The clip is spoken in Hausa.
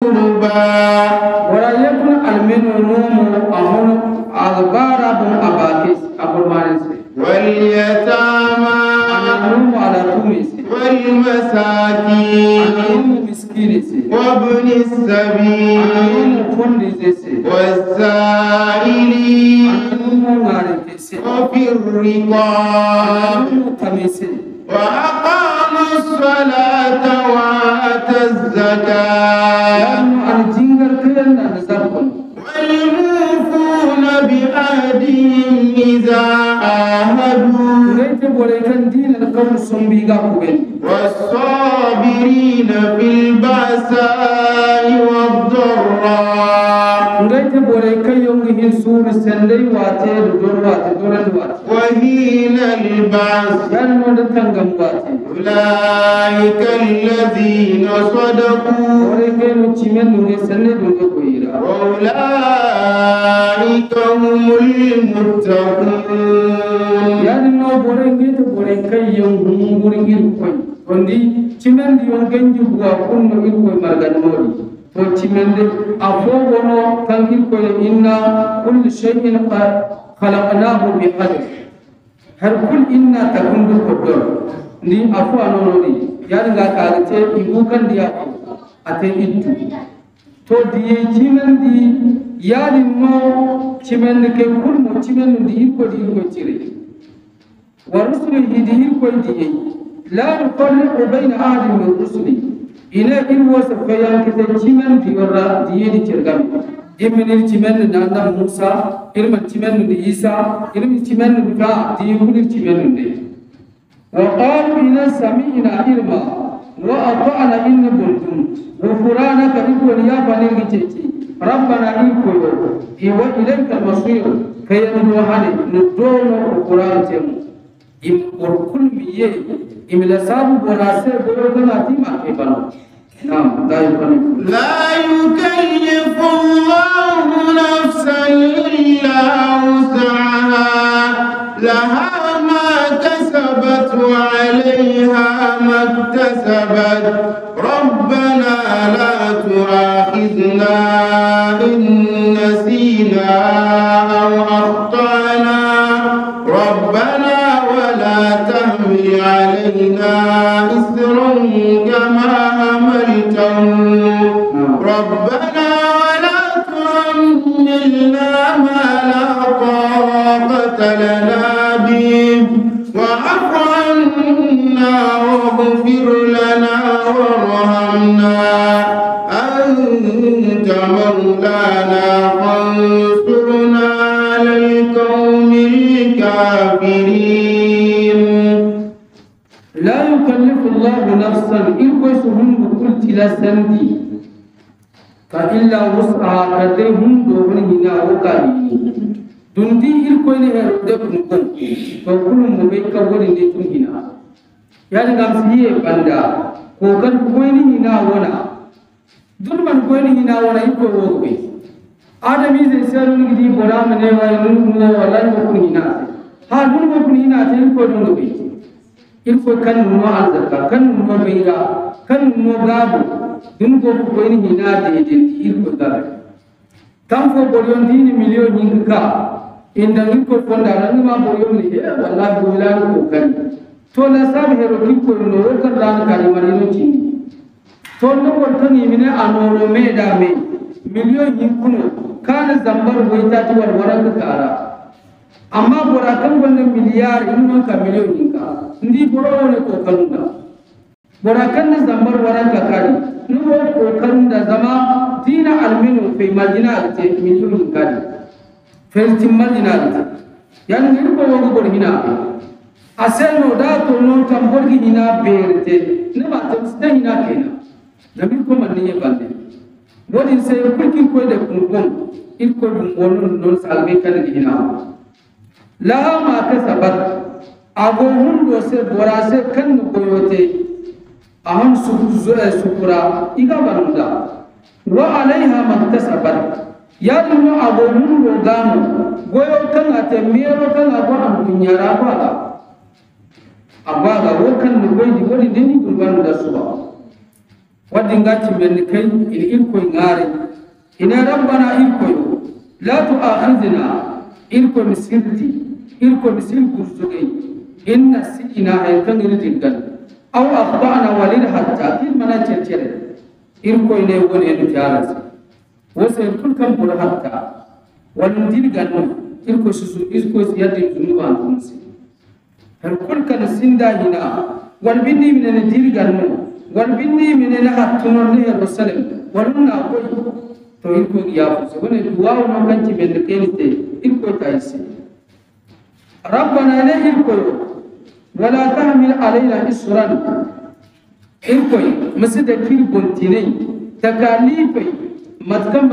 wala yakun almenu numu ahun albara bun abakis abulmanis wal yatama numu ala tumis wal masakin numu miskinis وابن السبيل numu fundis والسائلين numu ngarifis وفي الرقاب numu tamis وأقام الصلاة وآتى الزكاة الجنگر كيان نزبون والموفون بعهدهم إذا عاهدوا ليت بوليكن دين القوم سمبيغا كوبين والصابرين في البأساء والضراء ليت بوليكن يومهن سور سندي واتي دورات وحين البعث يعني ندتنغم واتي أولئك الذين صدقوا بوليكن تشمن نوني سندي دوني كويرا وأولئك هم المتقون يعني نو بوليكن يومهن بوليكن كوي وندي تشمن يومكن جبوا كن كوي مرغان مولي to chimende afogono tangil ko inna kull shay'in khalaqnahu biqadr har kul inna takundu qadar ni afu anono ni yani ga kalate ibukan dia ate ittu to diye chimandi yani no chimende ke kul mo chimende ko chire wa rusulihi di ko diye la nufarriqu bayna ahadin min rusulihi ina in wasa fayan kita cimen diora diye di cergam imin cimen nanda Musa ilman cimen di Isa ilmin cimen di Fa diye kudir cimen di wa qalu inna sami'na ilma wa ata'na inna buntum ghufranaka ikun ya banil giceci rabbana ikoyo wa ilayka al-masir kayan duhani nudono qur'an temu im urkul miye imla sabu borase borogana tima ke bano نعم لا يكلف الله نفسا إلا وسعها لها ما كسبت وعليها ما اكتسبت ربنا لا تؤاخذنا إن نسينا أو أخطأنا ربنا ولا تحمل علينا إصرا كما حملته ربنا ولا تحملنا ما لا طاقة لنا به واعف عنا واغفر لنا وارحمنا أنت مولانا فانصرنا على القوم الكافرين لا يكلف الله نفسا إلقوا سهم بقلت لا سندي فإلا وسعها كدهم دون هنا وكالي دندي إلقوا إليه ردكم فكل مبيكا ولدتم هنا يعني نمسيه بندا وكان كويني هنا ونا دون من كويني هنا ونا إلقوا وقبي آدم إذا سألون كدي برام نوا ينون ولا يكون هنا ها دون يكون هنا تلقوا دون وقبي il faut kan no azaka kan no beira kan no gabu dum go ko ni hina de il faut gabu tam fo borion dini million hinga inda ni ko fonda ran ma borion ni e wallahi bilal ko kan to la sab hero ki ko no kan ran ka ni mari no ti to no won kan ni mine anoro me da me million hinkuno kan zambar boita ti war waran ka ara amma bora kan wannan miliyar in man ka million hinka ndi boro ne ko kanunda bora kan zambar waran ka kari ni wo ko kanunda zama dina alminu fi madina te miliyon kadi fe madina te yan ni ko wo bor hina aseno da to non tam borgi hina berte ne ma tam sta hina kena nabi ko man ne bande wodi se ko kin ko de kun il ko dum wonon non salbe kan hina la ma kasabat ago hundo se borase kan ko yote aham sukura iga banunda wa alaiha maktasabat yadnu ago hundo gamu goyo kan ate mero kan ago am dunyara bala abaga wo kan no goydi woni deni gurban da suba wadingati men kai irko ngare ina rabbana irko la tu'akhidna irko misirti irko misil gurzugai inna sina ay tangir dingal aw akhtana walid hatta kin mana cercere irko ne woni en tiaras wose kun kan bur hatta walun dilgal irko susu irko yadde zunuba antumsi har kun kan sinda hina wal bindi min dilgal wal bindi min hattunor ne rasul walunna koy to irko ya so woni duwa no kanci ben kelite irko taisi rabbana la irko wala tahmil alaina isran irko masida kirbon tinai takalife matkan